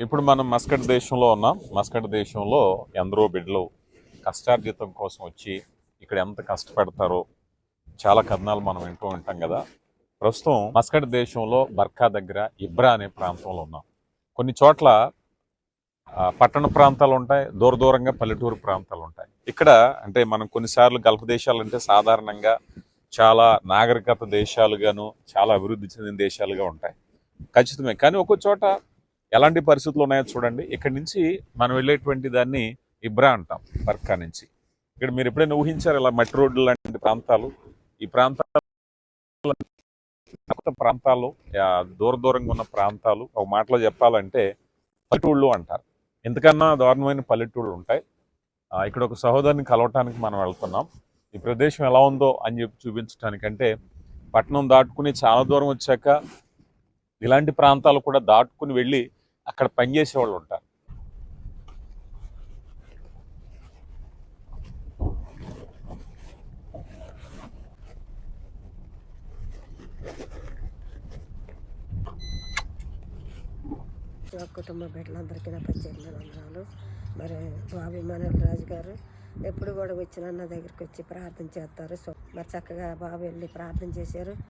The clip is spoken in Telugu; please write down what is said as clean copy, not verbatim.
ఇప్పుడు మనం మస్కట్ దేశంలో ఉన్నాం. మస్కట్ దేశంలో ఎందరో బిడ్డలు కష్టార్జితం కోసం వచ్చి ఇక్కడ ఎంత కష్టపడతారో చాలా కథనాలు మనం వింటూ ఉంటాం కదా. ప్రస్తుతం మస్కట్ దేశంలో బర్కా దగ్గర ఇబ్రా అనే ప్రాంతంలో ఉన్నాం. కొన్ని చోట్ల పట్టణ ప్రాంతాలు ఉంటాయి, దూర దూరంగా పల్లెటూరు ప్రాంతాలు ఉంటాయి. ఇక్కడ అంటే మనం కొన్నిసార్లు గల్ఫ్ దేశాలు అంటే సాధారణంగా చాలా నాగరికత దేశాలుగాను చాలా అభివృద్ధి చెందిన దేశాలుగా ఉంటాయి, ఖచ్చితమే. కానీ ఒక్కో చోట ఎలాంటి పరిస్థితులు ఉన్నాయో చూడండి. ఇక్కడి నుంచి మనం వెళ్ళేటువంటి దాన్ని ఇబ్రా అంటాం, బర్కా నుంచి. ఇక్కడ మీరు ఎప్పుడైనా ఊహించారు ఇలా మట్టి రోడ్లు లాంటి ప్రాంతాలు? ఈ ప్రాంతాలు కొత్త ప్రాంతాలు, దూర దూరంగా ఉన్న ప్రాంతాలు ఒక మాటలో చెప్పాలంటే పల్లెటూళ్ళు అంటారు. ఎంతకన్నా దారుణమైన పల్లెటూళ్ళు ఉంటాయి. ఇక్కడ ఒక సహోదరుని కలవటానికి మనం వెళ్తున్నాం. ఈ ప్రదేశం ఎలా ఉందో అని చెప్పి చూపించడానికంటే పట్టణం దాటుకుని చాలా దూరం వచ్చాక ఇలాంటి ప్రాంతాలు కూడా దాటుకుని వెళ్ళి అక్కడ పనిచేసే వాళ్ళు ఉంటారు. కుటుంబ బిడ్డలందరికీ నా ప్రత్యేకమైన వందనాలు. మరి బాబు మనోహర్ రాజు గారు ఎప్పుడు కూడా వచ్చిన నా దగ్గరికి వచ్చి ప్రార్థన చేస్తారు. మరి చక్కగా బాబు వెళ్ళి ప్రార్థన చేశారు.